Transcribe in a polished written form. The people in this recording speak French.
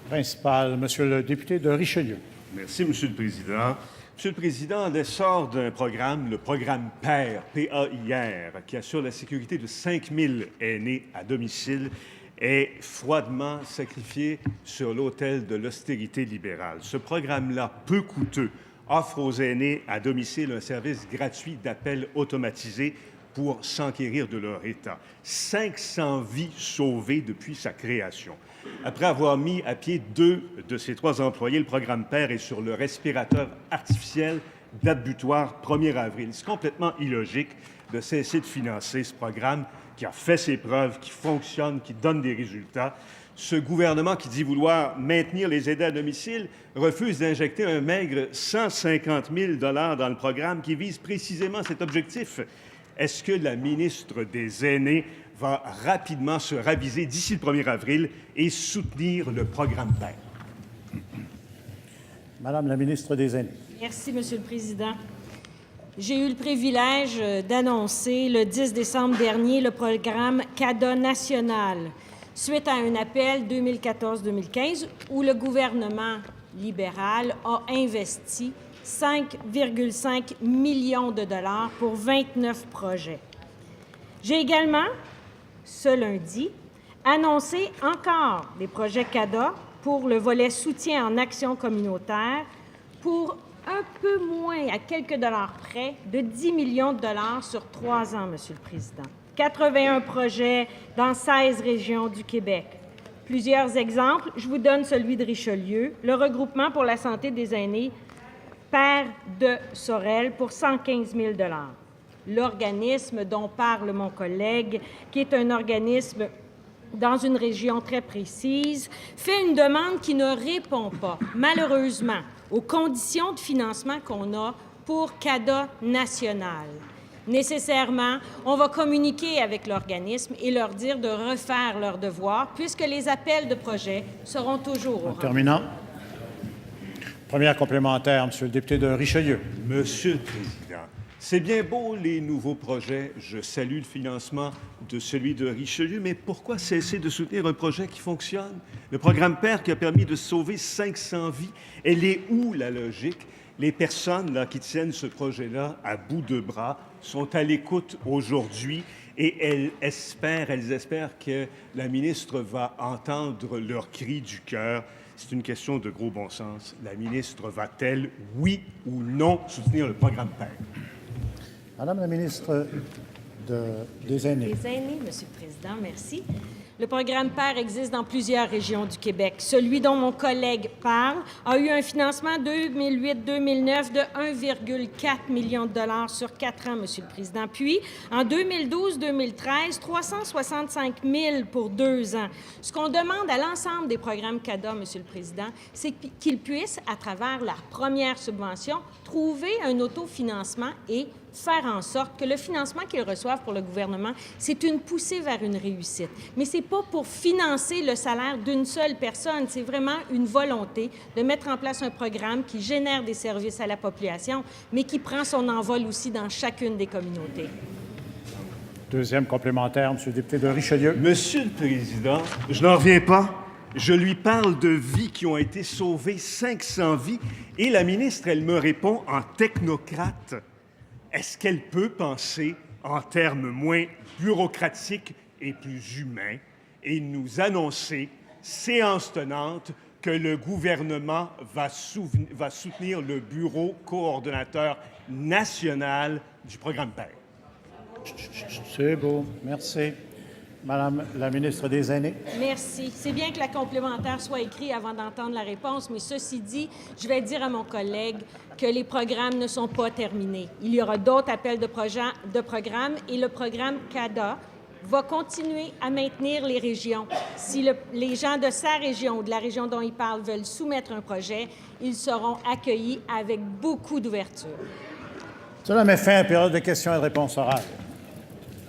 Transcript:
Principal, Monsieur le député de Richelieu. Merci, Monsieur le Président. Monsieur le Président, l'essor d'un programme, le programme PAIR, P-A-I-R, qui assure la sécurité de 5000 aînés à domicile, est froidement sacrifié sur l'autel de l'austérité libérale. Ce programme-là, peu coûteux, offre aux aînés à domicile un service gratuit d'appel automatisé pour s'enquérir de leur état. 500 vies sauvées depuis sa création. Après avoir mis à pied 2 de ses 3 employés, le programme PAIR est sur le respirateur artificiel, date butoir 1er avril. C'est complètement illogique de cesser de financer ce programme qui a fait ses preuves, qui fonctionne, qui donne des résultats. Ce gouvernement qui dit vouloir maintenir les aidés à domicile refuse d'injecter un maigre 150 000 $ dans le programme qui vise précisément cet objectif. Est-ce que la ministre des Aînés va rapidement se raviser d'ici le 1er avril et soutenir le programme PAIR? Madame la ministre des Aînés. Merci, Monsieur le Président. J'ai eu le privilège d'annoncer le 10 décembre dernier le programme CADA national, suite à un appel 2014-2015 où le gouvernement libéral a investi 5,5 millions de dollars pour 29 projets. J'ai également, ce lundi, annoncé encore des projets CADA pour le volet soutien en action communautaire pour un peu moins, à quelques dollars près, de 10 millions de dollars sur 3 ans, Monsieur le Président. 81 projets dans 16 régions du Québec. Plusieurs exemples, je vous donne celui de Richelieu, le regroupement pour la santé des aînés Père de Sorel pour 115 000 $. L'organisme dont parle mon collègue, qui est un organisme dans une région très précise, fait une demande qui ne répond pas, malheureusement, aux conditions de financement qu'on a pour CADA national. Nécessairement, on va communiquer avec l'organisme et leur dire de refaire leurs devoirs, puisque les appels de projets seront toujours au rendez-vous. Terminant. Première complémentaire, Monsieur le député de Richelieu. Monsieur le Président, c'est bien beau les nouveaux projets. Je salue le financement de celui de Richelieu, mais pourquoi cesser de soutenir un projet qui fonctionne? Le programme PAIR qui a permis de sauver 500 vies, elle est où la logique? Les personnes là, qui tiennent ce projet-là à bout de bras sont à l'écoute aujourd'hui et elles espèrent que la ministre va entendre leur cri du cœur. C'est une question de gros bon sens. La ministre va-t-elle, oui ou non, soutenir le programme PAIR? Madame la ministre des Aînés. Les aînés, Monsieur le Président, merci. Le programme PAIR existe dans plusieurs régions du Québec. Celui dont mon collègue parle a eu un financement 2008-2009 de 1,4 million de dollars sur 4 ans, Monsieur le Président. Puis, en 2012-2013, 365 000 pour 2 ans. Ce qu'on demande à l'ensemble des programmes CADA, Monsieur le Président, c'est qu'ils puissent, à travers la première subvention, trouver un autofinancement et faire en sorte que le financement qu'ils reçoivent pour le gouvernement, c'est une poussée vers une réussite. Mais ce n'est pas pour financer le salaire d'une seule personne. C'est vraiment une volonté de mettre en place un programme qui génère des services à la population, mais qui prend son envol aussi dans chacune des communautés. Deuxième complémentaire, Monsieur le député de Richelieu. Monsieur le Président, je n'en reviens pas. Je lui parle de vies qui ont été sauvées, 500 vies, et la ministre, elle me répond en technocrate. Est-ce qu'elle peut penser en termes moins bureaucratiques et plus humains et nous annoncer, séance tenante, que le gouvernement va soutenir le bureau coordonnateur national du programme PAIR? C'est beau. Merci. Madame la ministre des Aînés. Merci. C'est bien que la complémentaire soit écrite avant d'entendre la réponse, mais ceci dit, je vais dire à mon collègue que les programmes ne sont pas terminés. Il y aura d'autres appels de programmes et le programme CADA va continuer à maintenir les régions. Si les gens de sa région ou de la région dont il parle veulent soumettre un projet, ils seront accueillis avec beaucoup d'ouverture. Cela met fin à la période de questions et de réponses orales.